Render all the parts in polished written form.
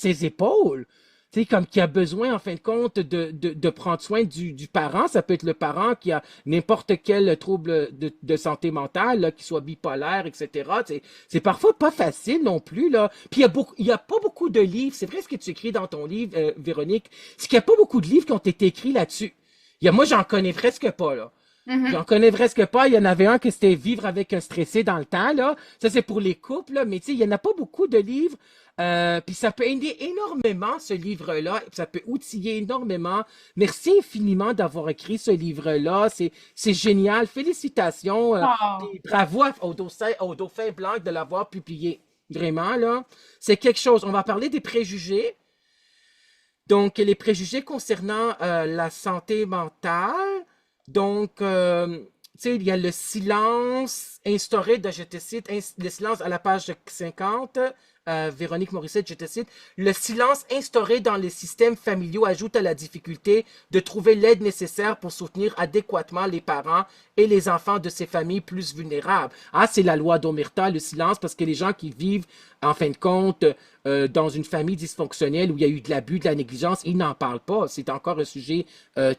ses épaules. Tu sais, comme qui a besoin, en fin de compte, de prendre soin du parent. Ça peut être le parent qui a n'importe quel trouble de santé mentale, là, qui soit bipolaire, etc. C'est parfois pas facile non plus, là. Puis il y a pas beaucoup de livres. C'est vrai ce que tu écris dans ton livre, Véronique. C'est qu'il y a pas beaucoup de livres qui ont été écrits là-dessus. Moi, j'en connais presque pas, là. Mhm. J'en connais presque pas. Il y en avait un que c'était Vivre avec un stressé dans le temps, là. Ça, c'est pour les couples, là. Mais tu sais, il y en a pas beaucoup de livres. Puis ça peut aider énormément, ce livre-là. Ça peut outiller énormément. Merci infiniment d'avoir écrit ce livre-là. C'est génial. Félicitations. Oh. Puis bravo au Dauphin Blanc de l'avoir publié. Vraiment, là. C'est quelque chose. On va parler des préjugés. Donc, les préjugés concernant la santé mentale. Donc, tu sais, il y a le silence instauré, je te cite, le silence à la page 50, Véronique Morissette, je te cite, le silence instauré dans les systèmes familiaux ajoute à la difficulté de trouver l'aide nécessaire pour soutenir adéquatement les parents et les enfants de ces familles plus vulnérables. Ah, c'est la loi d'Omerta, le silence, parce que les gens qui vivent, en fin de compte, dans une famille dysfonctionnelle où il y a eu de l'abus, de la négligence, ils n'en parlent pas. C'est encore un sujet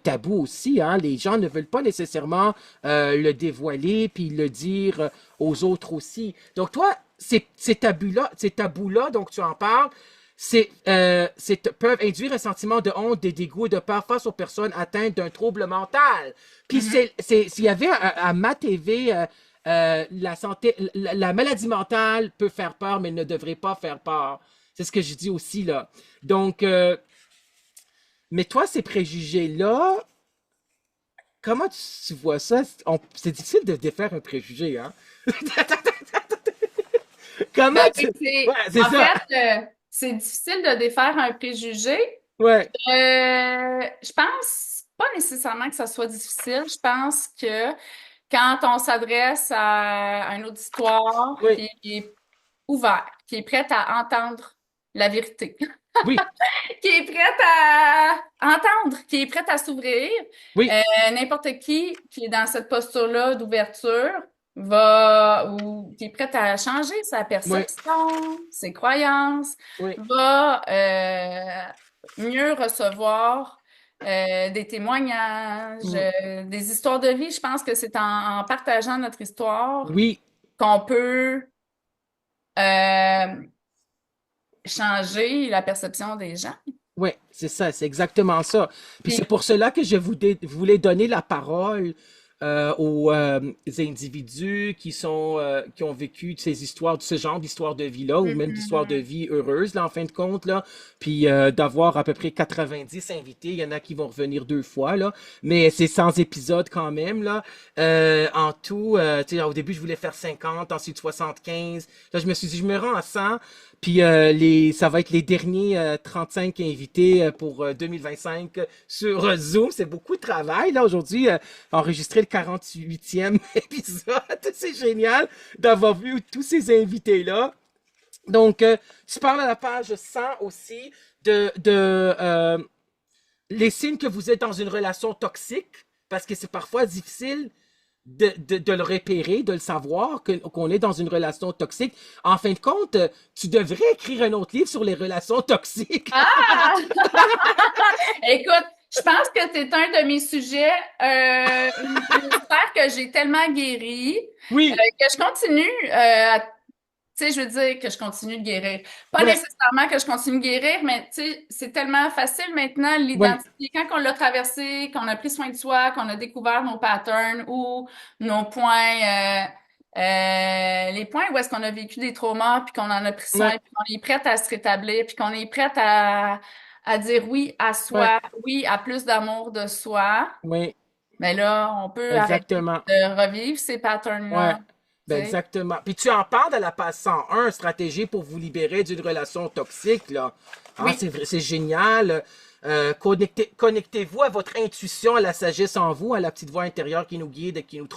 tabou aussi. Hein? Les gens ne veulent pas nécessairement le dévoiler puis le dire aux autres aussi. Donc toi, ces tabous-là, donc tu en parles, peuvent induire un sentiment de honte, de dégoût et de peur face aux personnes atteintes d'un trouble mental. Puis Mhm. s'il y avait à ma TV, la santé, la maladie mentale peut faire peur, mais ne devrait pas faire peur. C'est ce que je dis aussi là. Donc, mais toi, ces préjugés-là, comment tu vois ça? C'est difficile de défaire un préjugé, hein? Comment Ben, tu... Ouais, c'est, c'est en ça. fait, c'est difficile de défaire un préjugé. Ouais, Je pense pas nécessairement que ça soit difficile. Je pense que quand on s'adresse à un auditoire oui, qui est ouvert, qui est prêt à entendre la vérité, oui, qui est prêt à entendre, qui est prêt à s'ouvrir, oui, n'importe qui est dans cette posture-là d'ouverture ou qui est prêt à changer sa oui, perception, ses croyances, oui. va mieux recevoir des témoignages, Mm. des histoires de vie. Je pense que c'est en partageant notre histoire Oui, qu'on peut euh, changer la perception des gens. oui, c'est ça, c'est exactement ça. Puis c'est Puis, pour cela que je voulais donner la parole aux individus qui ont vécu ces histoires, ce genre d'histoire de vie-là, ou même d'histoire de mhm. vie heureuse, là, en fin de compte, là. Puis d'avoir à peu près 90 invités. Il y en a qui vont revenir 2 fois, là. Mais c'est 100 épisodes quand même, là. En tout, tu sais, au début, je voulais faire 50, ensuite 75. Là, je me suis dit, je me rends à 100. Puis ça va être les derniers 35 invités pour 2025 sur Zoom. C'est beaucoup de travail là aujourd'hui. Enregistrer le 48e épisode. C'est génial d'avoir vu tous ces invités-là. Donc, tu parles à la page 100 aussi de les signes que vous êtes dans une relation toxique, parce que c'est parfois difficile de le repérer, de le savoir, qu'on est dans une relation toxique. En fin de compte, tu devrais écrire un autre livre sur les relations toxiques. Ah! Écoute, je pense que c'est un de mes sujets. J'espère que j'ai tellement guéri Oui, que je continue tu sais, je veux dire que je continue de guérir. Pas ouais, nécessairement que je continue de guérir, mais tu sais, c'est tellement facile maintenant de ouais, l'identifier. Quand on l'a traversé, qu'on a pris soin de soi, qu'on a découvert nos patterns ou nos points, les points où est-ce qu'on a vécu des traumas, puis qu'on en a pris soin, ouais, puis qu'on est prête à se rétablir, puis qu'on est prête à dire oui à ouais, soi, oui à plus d'amour de soi. ouais, Mais là, on peut arrêter exactement. de revivre ces Ouais, patterns-là, tu ben sais. exactement. Puis tu en parles dans la page 101, stratégie pour vous libérer d'une relation toxique, là. Ah, Oui. c'est vrai, c'est génial. Connectez-vous à votre intuition, à la sagesse en vous, à la petite voix intérieure qui nous guide et qui nous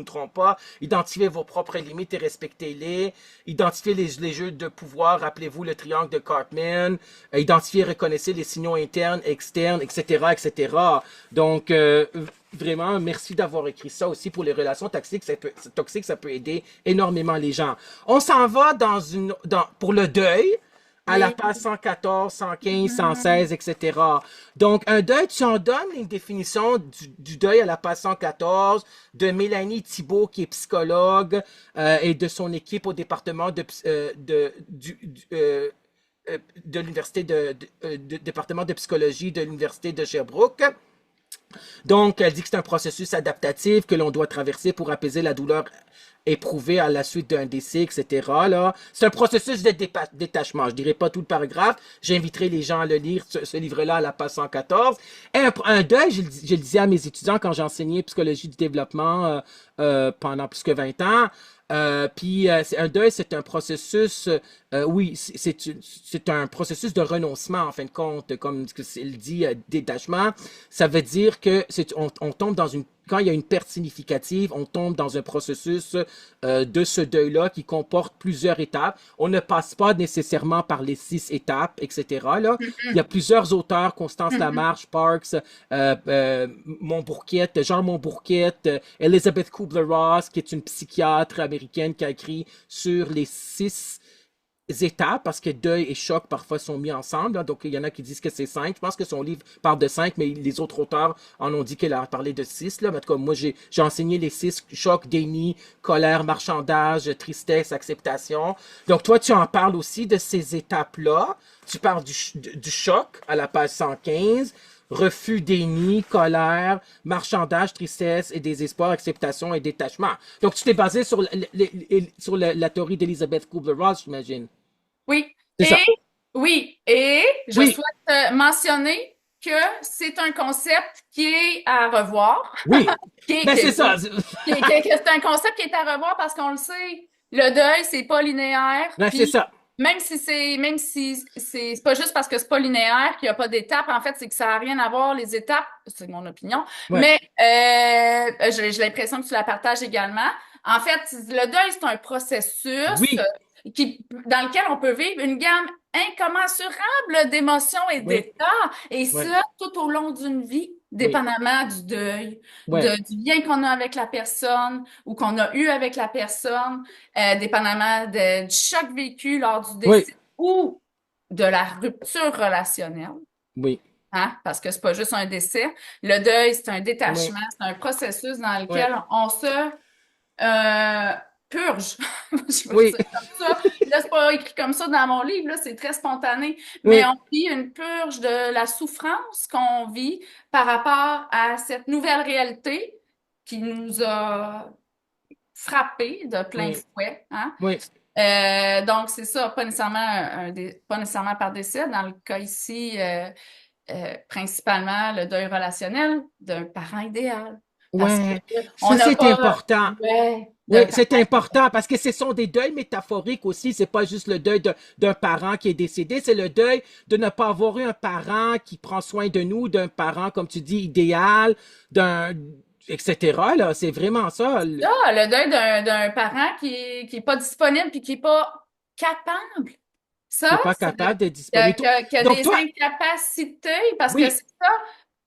trompe pas. Identifiez vos propres limites et respectez-les. Identifiez les jeux de pouvoir. Rappelez-vous le triangle de Cartman. Identifiez et reconnaissez les signaux internes, externes, etc., etc. Donc, vraiment, merci d'avoir écrit ça aussi pour les relations toxiques, ça peut aider énormément les gens. On s'en va pour le deuil. à la page 114, 115, 116, etc. Donc, un deuil, tu en donnes une définition du deuil à la page 114 de Mélanie Thibault, qui est psychologue, et de son équipe au département de l'université département de psychologie de l'université de Sherbrooke. Donc, elle dit que c'est un processus adaptatif que l'on doit traverser pour apaiser la douleur éprouvée à la suite d'un décès, etc. Là, c'est un processus de détachement. Je dirais pas tout le paragraphe. J'inviterai les gens à le lire, ce livre-là, à la page 114. Et un deuil, je le disais à mes étudiants quand j'enseignais psychologie du développement pendant plus que 20 ans. C'est un deuil, c'est un processus, oui, c'est un processus de renoncement en fin de compte, comme ce qu'il dit, détachement. Ça veut dire que on tombe dans quand il y a une perte significative, on tombe dans un processus de ce deuil-là qui comporte plusieurs étapes. On ne passe pas nécessairement par les 6 étapes, etc. Là, il y a plusieurs auteurs, Constance Lamarche, Parks, Jean Montbourquette, Elizabeth Kubler-Ross, qui est une psychiatre américaine qui a écrit sur les 6 étapes, parce que deuil et choc parfois sont mis ensemble, hein. Donc il y en a qui disent que c'est 5. Je pense que son livre parle de 5, mais les autres auteurs en ont dit qu'elle a parlé de 6 là. Mais en tout cas, moi j'ai enseigné les 6: choc, déni, colère, marchandage, tristesse, acceptation. Donc toi tu en parles aussi de ces étapes-là. Tu parles du choc à la page 115. Refus, déni, colère, marchandage, tristesse et désespoir, acceptation et détachement. Donc, tu t'es basé sur la théorie d'Elizabeth Kubler-Ross, j'imagine. Oui. C'est ça. Et je Oui, souhaite mentionner que c'est un concept qui est à revoir. oui. Qui Ben, c'est ça. c'est un concept qui est à revoir parce qu'on le sait, le deuil, c'est pas linéaire. Ben, c'est Puis ça. même si c'est pas juste parce que c'est pas linéaire qu'il y a pas d'étapes, en fait, c'est que ça a rien à voir les étapes, c'est mon opinion. Ouais. Mais j'ai l'impression que tu la partages également. En fait, le deuil, c'est un processus Oui, dans lequel on peut vivre une gamme incommensurable d'émotions et oui, d'états, et oui, ça tout au long d'une vie, oui, dépendamment du deuil, oui, du lien qu'on a avec la personne ou qu'on a eu avec la personne, dépendamment du choc vécu lors du oui, décès ou de la rupture relationnelle. oui, Hein? Parce que c'est pas juste un décès. Le deuil, c'est un oui, détachement, c'est un processus dans oui, lequel on se euh, purge. Je vais le oui, dire comme ça. Là, c'est pas écrit comme ça dans mon livre, là, c'est très spontané. Mais oui, on vit une purge de la souffrance qu'on vit par rapport à cette nouvelle réalité qui nous a frappés de plein oui, fouet. Hein? oui, Donc, c'est ça, pas nécessairement, pas nécessairement par décès. Dans le cas ici, principalement le deuil relationnel d'un parent idéal. Parce que ouais. on Ça, n'a c'est pas, important. ouais, Oui, de c'est important parce que ce sont des deuils métaphoriques aussi. C'est pas juste le deuil d'un parent qui est décédé, c'est le deuil de ne pas avoir eu un parent qui prend soin de nous, d'un parent, comme tu dis, idéal, etc. Là, c'est vraiment ça. le deuil d'un parent qui est pas disponible puis qui est pas capable. Qui Ça, est pas c'est capable d'être disponible. qui a Donc, des toi, incapacités parce que oui, c'est ça.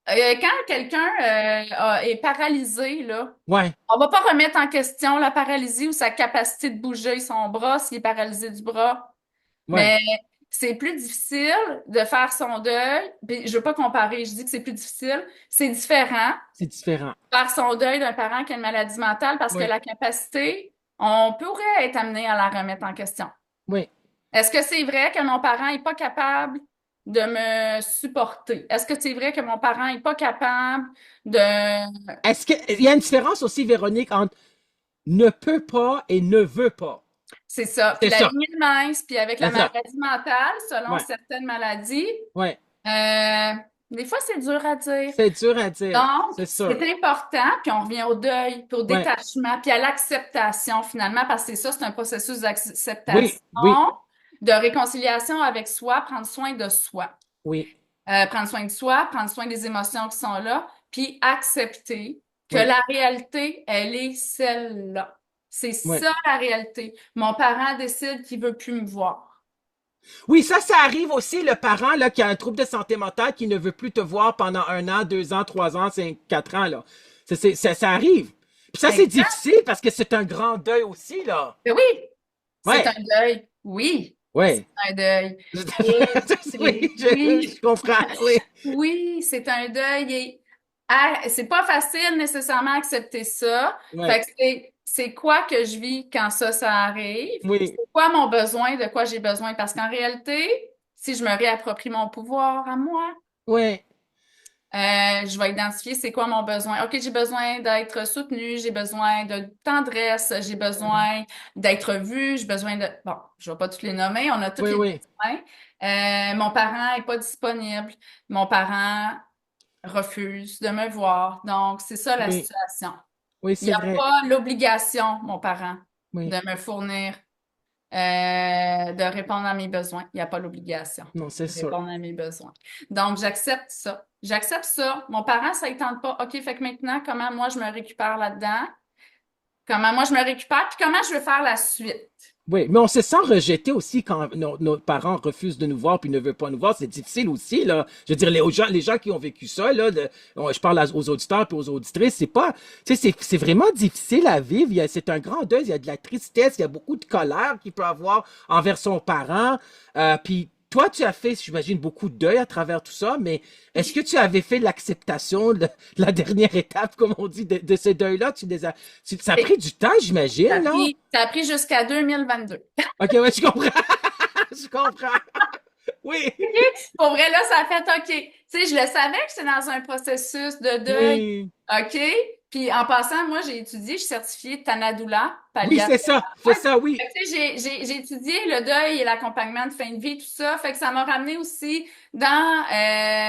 Quand quelqu'un est paralysé, là, ouais, on va pas remettre en question la paralysie ou sa capacité de bouger son bras s'il est paralysé du bras. ouais, Mais c'est plus difficile de faire son deuil. Puis je veux pas comparer, je dis que c'est plus difficile. C'est différent c'est différent. faire son deuil d'un parent qui a une maladie mentale parce que Oui, la capacité, on pourrait être amené à la remettre en question. oui. Est-ce que c'est vrai que mon parent n'est pas capable de me supporter? Est-ce que c'est vrai que mon parent n'est pas capable de... Est-ce qu'il y a une différence aussi, Véronique, entre ne peut pas et ne veut pas? C'est ça. Puis C'est la ça. ligne est mince, puis avec la C'est ça. maladie mentale, selon Ouais, certaines maladies, ouais. euh, des fois, c'est dur à dire. C'est dur à dire. Donc, C'est sûr. c'est important, puis on revient au deuil, puis au Ouais. détachement, puis à l'acceptation finalement, parce que c'est ça, c'est un processus Oui, d'acceptation, oui, de réconciliation avec soi, prendre soin de soi. oui, Prendre soin de soi, prendre soin des émotions qui sont là, puis accepter que oui, la réalité, elle est celle-là. C'est oui. ça la réalité. Mon parent décide qu'il veut plus me voir. Oui, ça arrive aussi, le parent là, qui a un trouble de santé mentale qui ne veut plus te voir pendant 1 an, 2 ans, 3 ans, 4 ans. Là. Ça arrive. Puis ça, c'est Exact. difficile parce que c'est un grand deuil aussi, là. Oui, c'est Ouais, un deuil. Oui. c'est Ouais. un deuil. Et Oui, oui, je comprends. Oui. oui, c'est un deuil et c'est pas facile nécessairement accepter ça. Fait Ouais. que c'est quoi que je vis quand ça arrive? Oui. C'est quoi mon besoin, de quoi j'ai besoin? Parce qu'en réalité, si je me réapproprie mon pouvoir à moi, Ouais. je vais identifier c'est quoi mon besoin. OK, j'ai besoin d'être soutenue, j'ai besoin de tendresse, j'ai Mhm. besoin d'être vue, j'ai besoin de... Bon, je vais pas toutes les nommer, on a tous Oui, les oui. besoins. Mon parent est pas disponible. Mon parent refuse de me voir. Donc, c'est ça la Oui. situation. Oui, Il n'y c'est a vrai. pas l'obligation, mon parent, Oui. de me fournir, de répondre à mes besoins. Il n'y a pas l'obligation Non, c'est de sûr. répondre à mes besoins. Donc, j'accepte ça. J'accepte ça. Mon parent, ça ne tente pas. OK, fait que maintenant, comment moi je me récupère là-dedans? Comment moi je me récupère? Puis comment je veux faire la suite? Oui, mais on se sent rejeté aussi quand nos parents refusent de nous voir puis ne veulent pas nous voir. C'est difficile aussi, là. Je veux dire, les gens qui ont vécu ça, là, je parle aux auditeurs puis aux auditrices, c'est pas, tu sais, c'est vraiment difficile à vivre. C'est un grand deuil, il y a de la tristesse, il y a beaucoup de colère qu'il peut avoir envers son parent. Puis toi, tu as fait, j'imagine, beaucoup de deuil à travers tout ça, mais est-ce que tu avais fait l'acceptation de la dernière étape, comme on dit, de ces deuils-là? Ça a Et pris du temps, j'imagine, là? ça a pris jusqu'à 2022. Ok, ouais, je comprends. Je comprends. Oui. Pour vrai, là, ça a fait OK. Tu sais, je le savais que j'étais dans un processus de deuil. Oui. OK. Puis en passant, moi, j'ai étudié, je suis certifiée Tanadoula, Oui, palliative. c'est ça. C'est Ouais. ça, oui. Fait que, tu sais, j'ai étudié le deuil et l'accompagnement de fin de vie, tout ça. Fait que ça m'a ramené aussi dans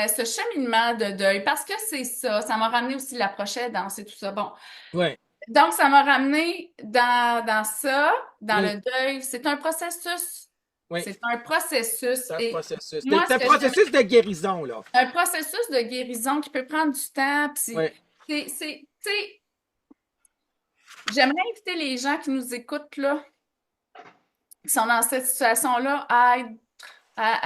ce cheminement de deuil. Parce que c'est ça. Ça m'a ramené aussi l'approche danse et tout ça. Bon. Oui. Donc, ça m'a ramené dans ça, dans Oui. le deuil. C'est un processus. Oui. C'est un processus. C'est un Et processus. moi, C'est ce un que j'aime processus de guérison, là. un processus de guérison qui peut prendre du temps. Puis Oui. tu sais, j'aimerais inviter les gens qui nous écoutent là, qui sont dans cette situation-là, à